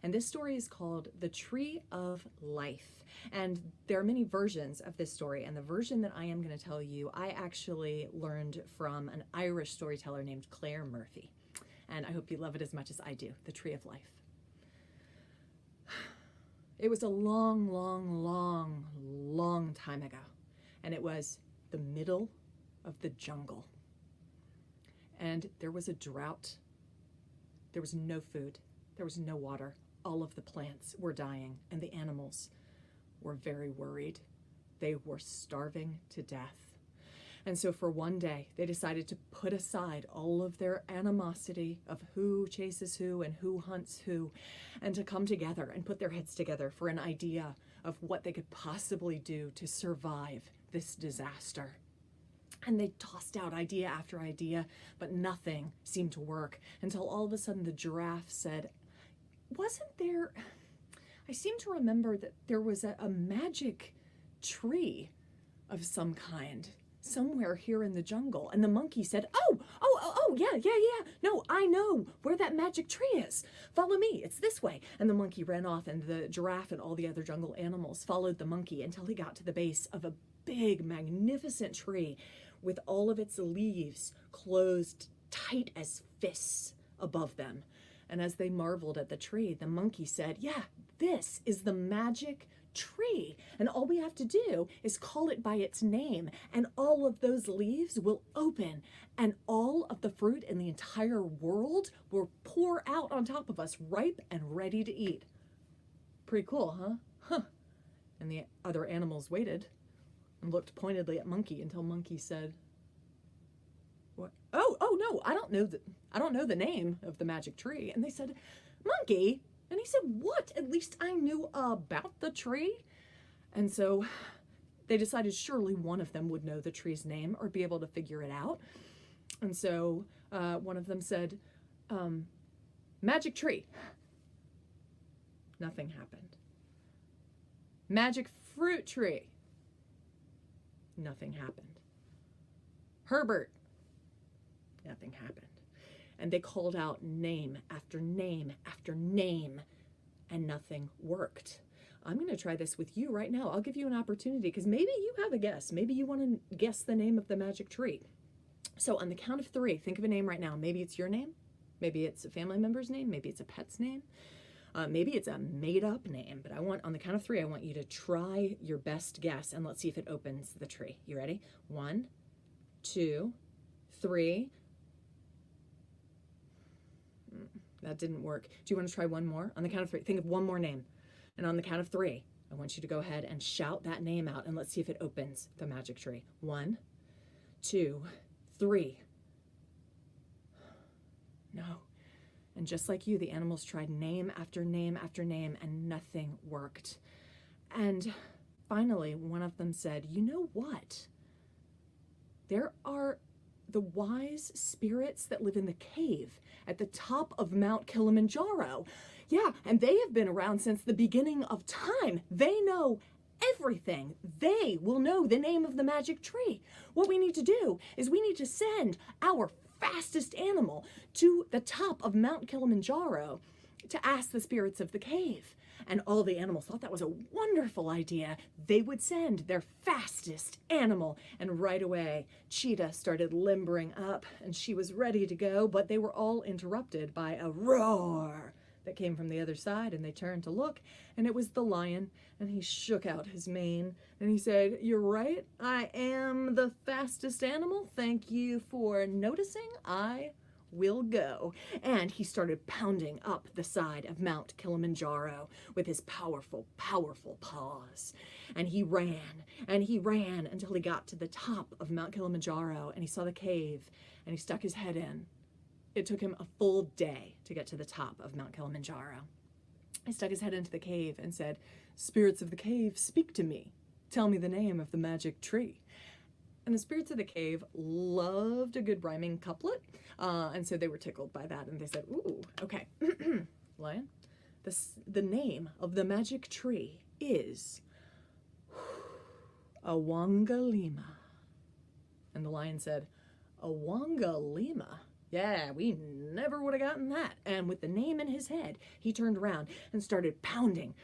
And this story is called The Tree of Life. And there are many versions of this story. And the version that I am going to tell you, I actually learned from an Irish storyteller named Claire Murphy. And I hope you love it as much as I do, The Tree of Life. It was a long, long, long, long time ago. And it was the middle of the jungle. And there was a drought. There was no food. There was no water. All of the plants were dying, and the animals were very worried. They were starving to death. And so for one day, they decided to put aside all of their animosity of who chases who and who hunts who, and to come together and put their heads together for an idea of what they could possibly do to survive this disaster. And they tossed out idea after idea, but nothing seemed to work until all of a sudden the giraffe said, I seem to remember that there was a magic tree of some kind somewhere here in the jungle. And the monkey said, yeah. No, I know where that magic tree is. Follow me, it's this way. And the monkey ran off, and the giraffe and all the other jungle animals followed the monkey until he got to the base of a big, magnificent tree with all of its leaves closed tight as fists above them. And as they marveled at the tree, the monkey said, yeah, this is the magic tree, and all we have to do is call it by its name, and all of those leaves will open, and all of the fruit in the entire world will pour out on top of us, ripe and ready to eat. Pretty cool, huh? And the other animals waited and looked pointedly at Monkey until Monkey said, "What? Oh no, I don't know the name of the magic tree." And they said, "Monkey." And he said, "What? At least I knew about the tree." And so they decided surely one of them would know the tree's name or be able to figure it out. And so one of them said, "Magic tree." Nothing happened. "Magic fruit tree." Nothing happened. "Herbert." Nothing happened. And they called out name after name after name, and nothing worked. I'm going to try this with you right now. I'll give you an opportunity because maybe you have a guess. Maybe you want to guess the name of the magic tree. So on the count of 3, think of a name right now. Maybe it's your name. Maybe it's a family member's name. Maybe it's a pet's name. Maybe it's a made-up name. But on the count of 3, I want you to try your best guess, and let's see if it opens the tree. You ready? 1, 2, 3. That didn't work. Do you want to try one more? On the count of 3, think of one more name. And on the count of 3, I want you to go ahead and shout that name out, and let's see if it opens the magic tree. 1, 2, 3. No. And just like you, the animals tried name after name after name, and nothing worked. And finally, one of them said, "You know what? There are the wise spirits that live in the cave at the top of Mount Kilimanjaro. Yeah, and they have been around since the beginning of time. They know everything. They will know the name of the magic tree. What we need to do is we need to send our fastest animal to the top of Mount Kilimanjaro to ask the spirits of the cave." And all the animals thought that was a wonderful idea. They would send their fastest animal. And right away, Cheetah started limbering up, and she was ready to go, but they were all interrupted by a roar that came from the other side, and they turned to look, and it was the lion, and he shook out his mane, and he said, "You're right, I am the fastest animal. Thank you for noticing. I we'll go. And he started pounding up the side of Mount Kilimanjaro with his powerful, powerful paws. And he ran until he got to the top of Mount Kilimanjaro, and he saw the cave, and he stuck his head in. It took him a full day to get to the top of Mount Kilimanjaro. He stuck his head into the cave and said, "Spirits of the cave, speak to me. Tell me the name of the magic tree." And the spirits of the cave loved a good rhyming couplet, and so they were tickled by that, and they said, "Ooh, okay, Lion, the name of the magic tree is Awangalima." And the lion said, "Awangalima? Yeah, we never would have gotten that." And with the name in his head, he turned around and started pounding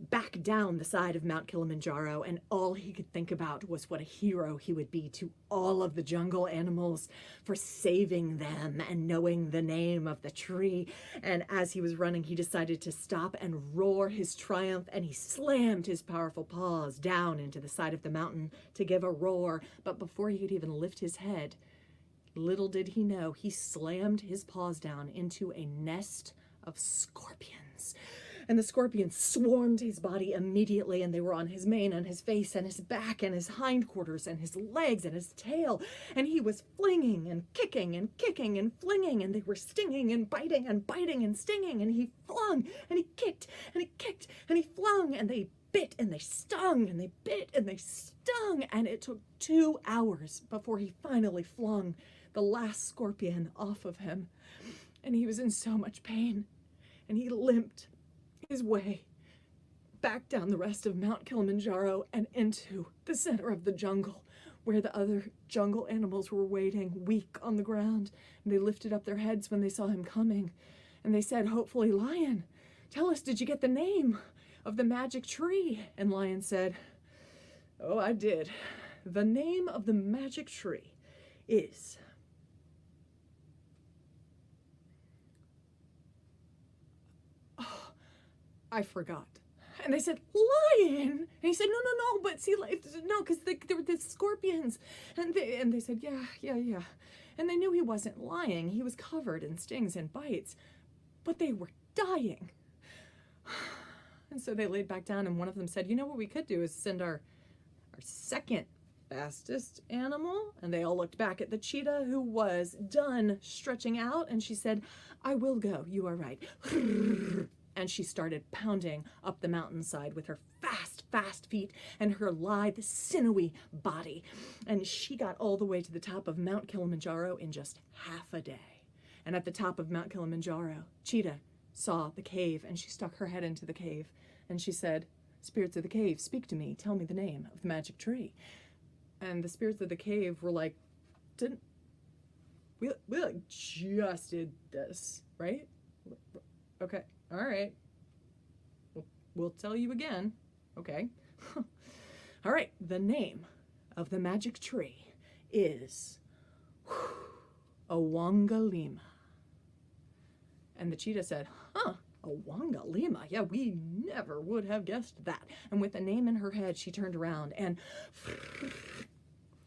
back down the side of Mount Kilimanjaro, and all he could think about was what a hero he would be to all of the jungle animals for saving them and knowing the name of the tree. And as he was running, he decided to stop and roar his triumph, and he slammed his powerful paws down into the side of the mountain to give a roar. But before he could even lift his head, little did he know, he slammed his paws down into a nest of scorpions. And the scorpions swarmed his body immediately, and they were on his mane and his face and his back and his hindquarters and his legs and his tail. And he was flinging and kicking and kicking and flinging, and they were stinging and biting and stinging. And he flung and he kicked and he kicked and he flung, and they bit and they stung and they bit and they stung. And it took 2 hours before he finally flung the last scorpion off of him. And he was in so much pain, and he limped his way back down the rest of Mount Kilimanjaro and into the center of the jungle, where the other jungle animals were waiting, weak on the ground. And they lifted up their heads when they saw him coming, and they said, "Hopefully, Lion, tell us, did you get the name of the magic tree?" And Lion said, "Oh, I did. The name of the magic tree is I forgot." And they said, "Lion!" And he said, no, but see, no, because there were the scorpions. And they said, yeah. And they knew he wasn't lying. He was covered in stings and bites, but they were dying. And so they laid back down, and one of them said, "You know what we could do is send our second fastest animal." And they all looked back at the cheetah, who was done stretching out, and she said, "I will go, you are right." And she started pounding up the mountainside with her fast feet and her lithe, sinewy body. And she got all the way to the top of Mount Kilimanjaro in just half a day. And at the top of Mount Kilimanjaro, Cheetah saw the cave, and she stuck her head into the cave, and she said, "Spirits of the cave, speak to me. Tell me the name of the magic tree." And the spirits of the cave were like, we like just did this, right? Okay. All right. We'll tell you again. Okay. All right. The name of the magic tree is Awangalima. And the cheetah said, Awangalima? Yeah, we never would have guessed that. And with the name in her head, she turned around and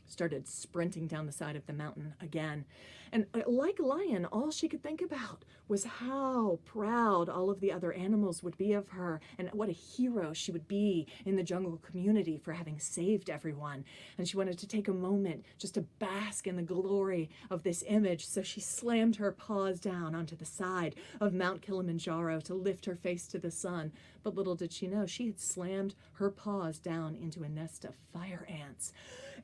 started sprinting down the side of the mountain again. And like Lion, all she could think about was how proud all of the other animals would be of her, and what a hero she would be in the jungle community for having saved everyone. And she wanted to take a moment just to bask in the glory of this image, so she slammed her paws down onto the side of Mount Kilimanjaro to lift her face to the sun. But little did she know, she had slammed her paws down into a nest of fire ants.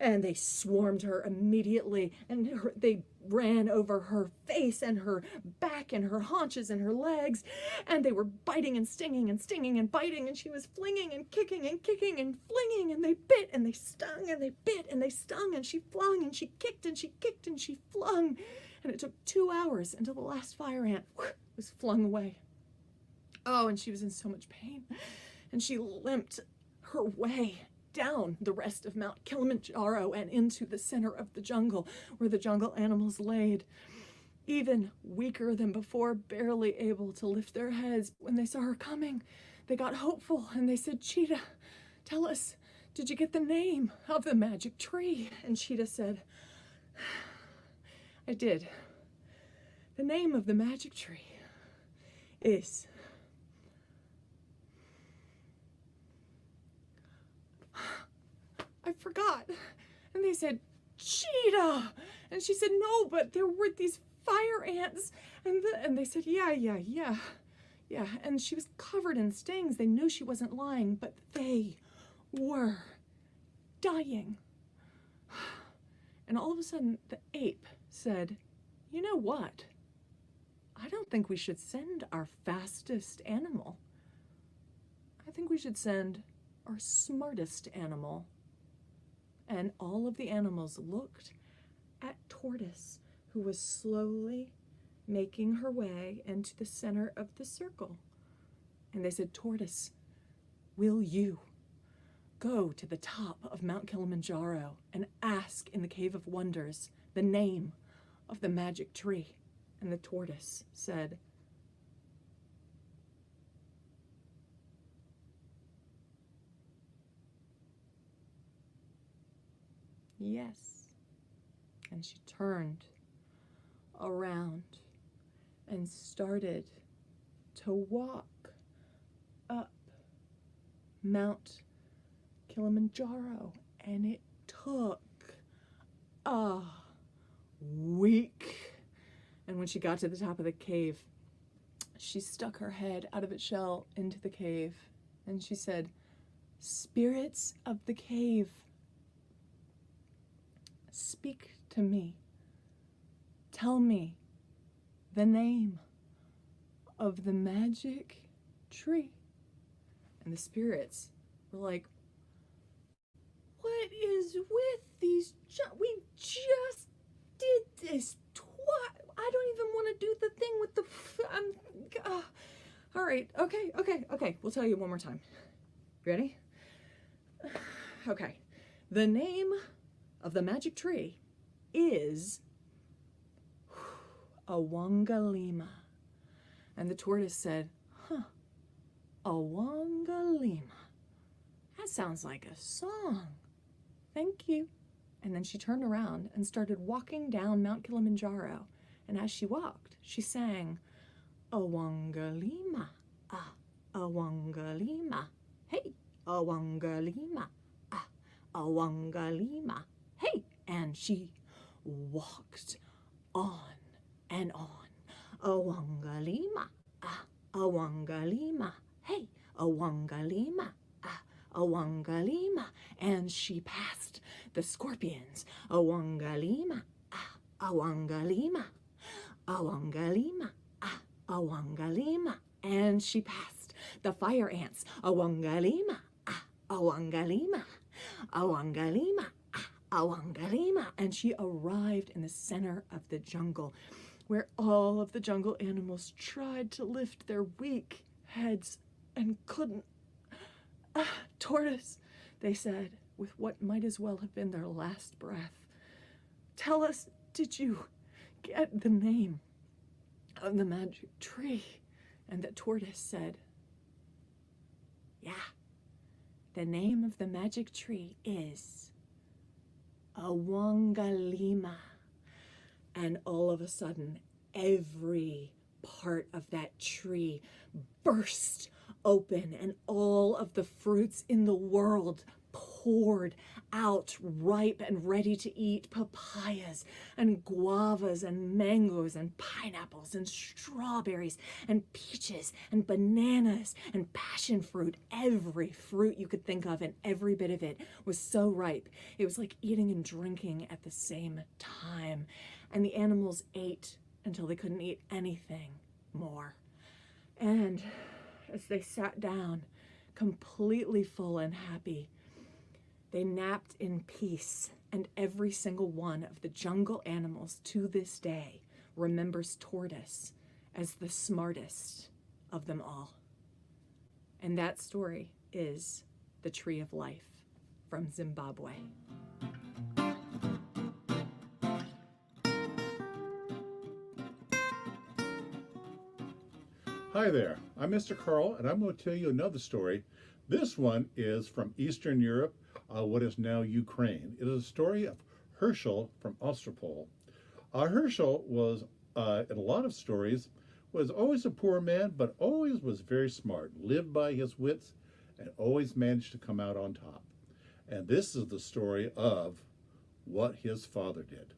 And they swarmed her immediately, and they ran over her face and her back and her haunches and her legs, and they were biting and stinging and biting, and she was flinging and kicking and flinging, and they bit and they stung and they bit and they stung, and she flung and she kicked and she flung. And it took 2 hours until the last fire ant was flung away. Oh, and she was in so much pain, and she limped her way down the rest of Mount Kilimanjaro and into the center of the jungle, where the jungle animals laid, even weaker than before, barely able to lift their heads. When they saw her coming, they got hopeful, and they said, "Cheetah, tell us, did you get the name of the magic tree?" And Cheetah said, "I did. The name of the magic tree is I forgot. And they said, cheetah. And she said, no, but there were these fire ants. And they said, yeah. And she was covered in stings. They knew she wasn't lying, but they were dying. And all of a sudden, the ape said, you know what? I don't think we should send our fastest animal. I think we should send our smartest animal. And all of the animals looked at Tortoise, who was slowly making her way into the center of the circle. And they said, Tortoise, will you go to the top of Mount Kilimanjaro and ask in the Cave of Wonders the name of the magic tree? And the tortoise said, yes. And she turned around and started to walk up Mount Kilimanjaro, and it took a week. And when she got to the top of the cave, she stuck her head out of its shell into the cave, and she said, spirits of the cave, speak to me. Tell me the name of the magic tree. And the spirits were like, what is with these? We just did this twice. I don't even want to do the thing with the. All right. Okay. We'll tell you one more time. Ready? Okay. The name of the magic tree is Awangalima. And the tortoise said, Awangalima. That sounds like a song. Thank you. And then she turned around and started walking down Mount Kilimanjaro. And as she walked, she sang, Awangalima, Awangalima, hey, Awangalima, Awangalima, hey. And she walked on and on. Awangalima, Awangalima, hey, Awangalima, Awangalima. And she passed the scorpions. Awangalima, Awangalima, Awangalima, Awangalima. And she passed the fire ants. Awangalima, Awangalima, Awangalima, Awangalima. And she arrived in the center of the jungle, where all of the jungle animals tried to lift their weak heads and couldn't. Tortoise, they said, with what might as well have been their last breath, tell us, did you get the name of the magic tree? And the tortoise said, yeah, the name of the magic tree is Awangalima. And all of a sudden, every part of that tree burst open, and all of the fruits in the world poured out, ripe and ready to eat. Papayas and guavas and mangoes and pineapples and strawberries and peaches and bananas and passion fruit. Every fruit you could think of, and every bit of it was so ripe. It was like eating and drinking at the same time. And the animals ate until they couldn't eat anything more. And as they sat down, completely full and happy, they napped in peace, and every single one of the jungle animals to this day remembers Tortoise as the smartest of them all. And that story is The Tree of Life from Zimbabwe. Hi there, I'm Mr. Carl, and I'm going to tell you another story. This one is from Eastern Europe, what is now Ukraine. It is a story of Herschel from Ostropol. Herschel was in a lot of stories, was always a poor man, but always was very smart, lived by his wits, and always managed to come out on top. And this is the story of what his father did.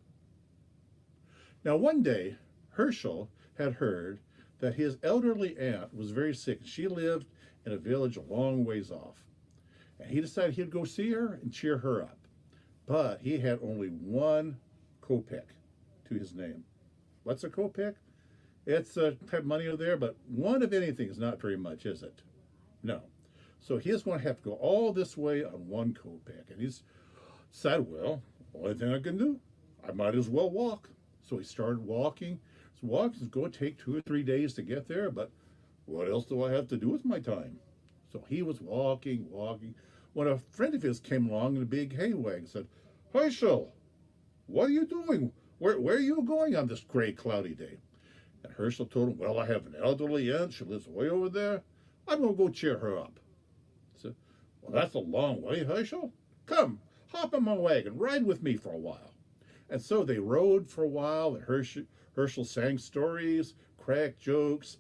Now, one day, Herschel had heard that his elderly aunt was very sick. She lived in a village a long ways off. And he decided he'd go see her and cheer her up. But he had only 1 kopeck to his name. What's a kopeck? It's a type of money over there, but 1 of anything is not very much, is it? No. So he's going to have to go all this way on 1 kopeck. And he's said, well, only thing I can do, I might as well walk. So he started walking. So walking is going to take 2 or 3 days to get there, but what else do I have to do with my time? So he was walking, when a friend of his came along in a big hay wagon and said, Herschel, what are you doing? Where are you going on this gray, cloudy day? And Herschel told him, well, I have an elderly aunt. She lives way over there. I'm going to go cheer her up. He said, well, that's a long way, Herschel. Come, hop in my wagon, ride with me for a while. And so they rode for a while, and Herschel sang stories, cracked jokes,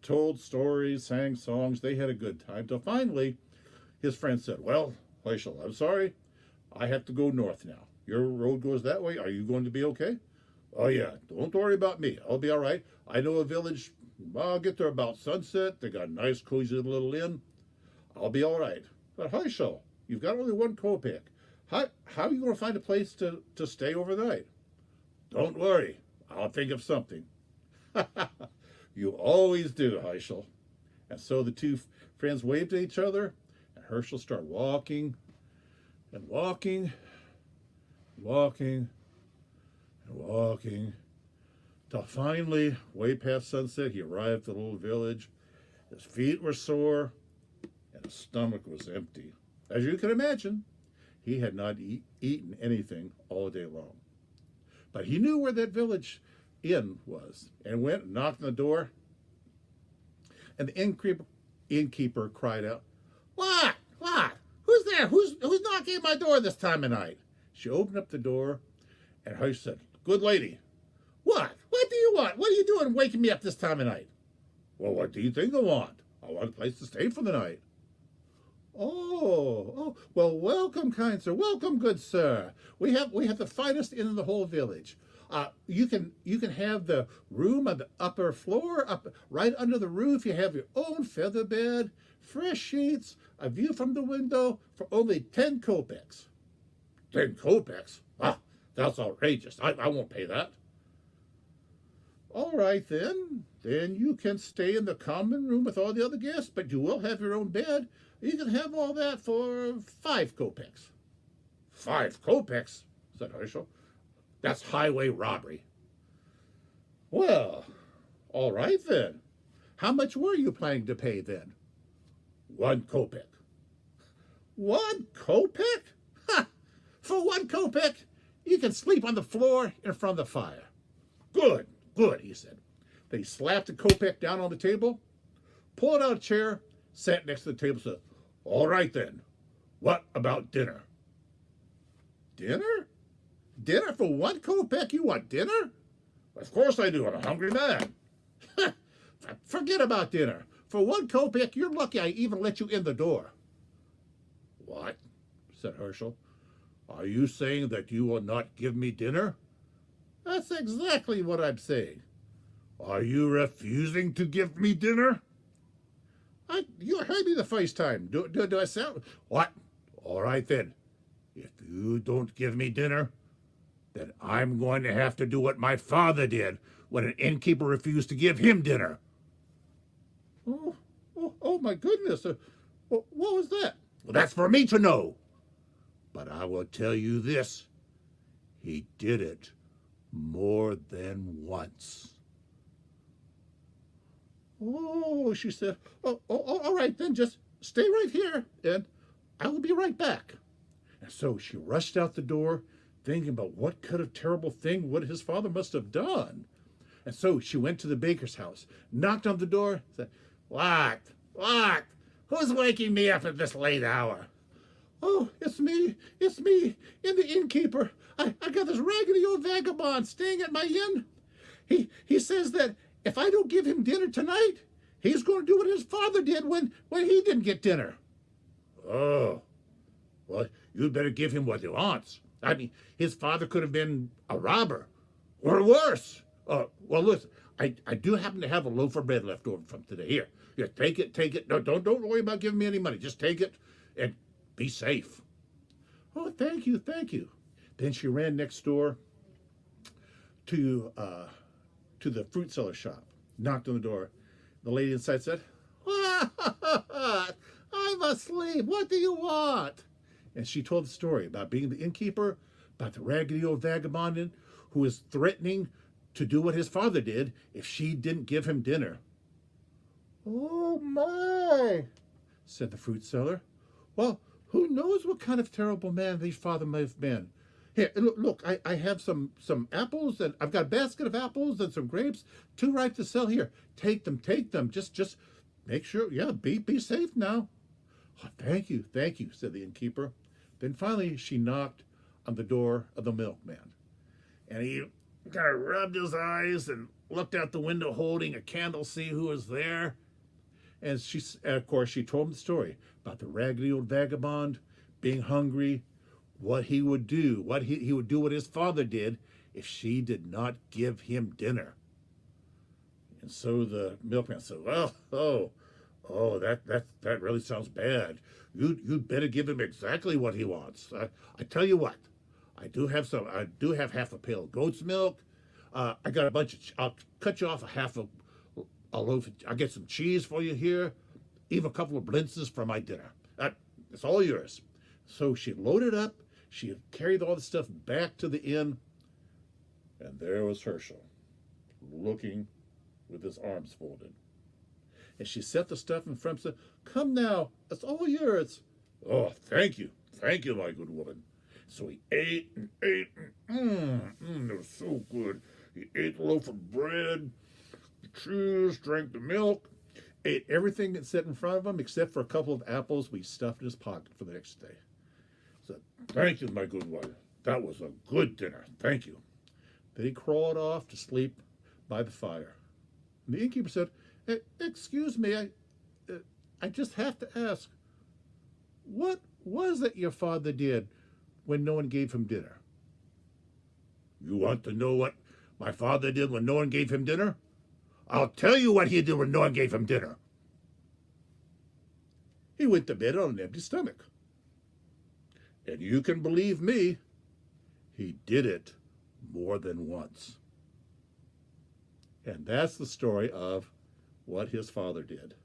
told stories, sang songs. They had a good time. Till finally, his friend said, well, Herschel, I'm sorry. I have to go north now. Your road goes that way. Are you going to be okay? Oh, yeah. Don't worry about me. I'll be all right. I know a village. I'll get there about sunset. They got a nice, cozy little inn. I'll be all right. But Herschel, you've got only 1 kopeck. How are you going to find a place to stay overnight? Don't worry. I'll think of something. You always do, Herschel. And so the 2 friends waved at each other, and Herschel started walking and walking, walking and walking, till finally, way past sunset, he arrived at the little village. His feet were sore, and his stomach was empty. As you can imagine, he had not eaten anything all day long. But he knew where that village inn was, and went and knocked on the door. And the innkeeper cried out, What? Who's there? Who's knocking at my door this time of night? She opened up the door, and Herschel said, Good lady, what? What do you want? What are you doing waking me up this time of night? Well, what do you think I want? I want a place to stay for the night. Oh, well, welcome, kind sir. Welcome, good sir. We have the finest inn in the whole village. You can have the room on the upper floor, up right under the roof. You have your own feather bed, fresh sheets, a view from the window for only 10 kopecks. 10 kopecks? Ah, that's outrageous. I won't pay that. All right, then. Then you can stay in the common room with all the other guests, but you will have your own bed. You can have all that for 5 kopecks. 5 kopecks, said Herschel. That's highway robbery. Well, all right then. How much were you planning to pay then? 1 kopeck. 1 kopeck? Ha! For 1 kopeck, you can sleep on the floor in front of the fire. Good, he said. Then he slapped the kopeck down on the table, pulled out a chair, sat next to the table, and said, All right then, what about dinner? Dinner? Dinner for 1 kopeck? You want dinner? Of course I do. I'm a hungry man. Forget about dinner. For 1 kopeck, you're lucky I even let you in the door. What? Said Herschel. Are you saying that you will not give me dinner? That's exactly what I'm saying. Are you refusing to give me dinner? You heard me the first time. Do I sound... What? All right then. If you don't give me dinner, then I'm going to have to do what my father did when an innkeeper refused to give him dinner. Oh my goodness. What was that? Well, that's for me to know. But I will tell you this. He did it more than once. Oh, she said, all right then, just stay right here, and I will be right back. And so she rushed out the door, thinking about what kind of terrible thing what his father must have done. And so she went to the baker's house, knocked on the door, said, What? Who's waking me up at this late hour? Oh, it's me, and the innkeeper. I got this raggedy old vagabond staying at my inn. He says that if I don't give him dinner tonight, he's going to do what his father did when he didn't get dinner. Oh, well, you'd better give him what he wants. I mean, his father could have been a robber, or worse. Well, listen, I do happen to have a loaf of bread left over from today. Here, take it. No, don't worry about giving me any money. Just take it and be safe. Oh, thank you. Then she ran next door to the fruit seller shop, knocked on the door. The lady inside said, "What? I'm asleep. What do you want?" And she told the story about being the innkeeper, about the raggedy old vagabond who was threatening to do what his father did if she didn't give him dinner. "Oh my," said the fruit seller. "Well, who knows what kind of terrible man his father may have been. Here, look, I have some apples, and I've got a basket of apples and some grapes, too ripe to sell. Here, take them. Just make sure, yeah, be safe now." "Oh, thank you, said the innkeeper. Then finally she knocked on the door of the milkman. And he kind of rubbed his eyes and looked out the window holding a candle to see who was there. And of course, she told him the story about the raggedy old vagabond being hungry, what he would do, he would do what his father did if she did not give him dinner. And so the milkman said, "Well, that really sounds bad. You'd better give him exactly what he wants. I tell you what, I do have half a pail of goat's milk. I got a bunch of. I'll cut you off a loaf. I'll get some cheese for you here, even a couple of blintzes for my dinner. It's all yours." So she loaded up. She carried all the stuff back to the inn, and there was Herschel, looking with his arms folded. And she set the stuff in front and said, "Come now, it's all yours." "Oh, thank you, my good woman." So he ate and ate, and it was so good. He ate the loaf of bread, the cheese, drank the milk, ate everything that sat in front of him except for a couple of apples we stuffed in his pocket for the next day. So, "Thank you, my good wife. That was a good dinner. Thank you." Then he crawled off to sleep by the fire. And the innkeeper said, "Excuse me, I just have to ask, what was it your father did when no one gave him dinner?" "You want to know what my father did when no one gave him dinner? I'll tell you what he did when no one gave him dinner. He went to bed on an empty stomach. And you can believe me, he did it more than once." And that's the story of what his father did.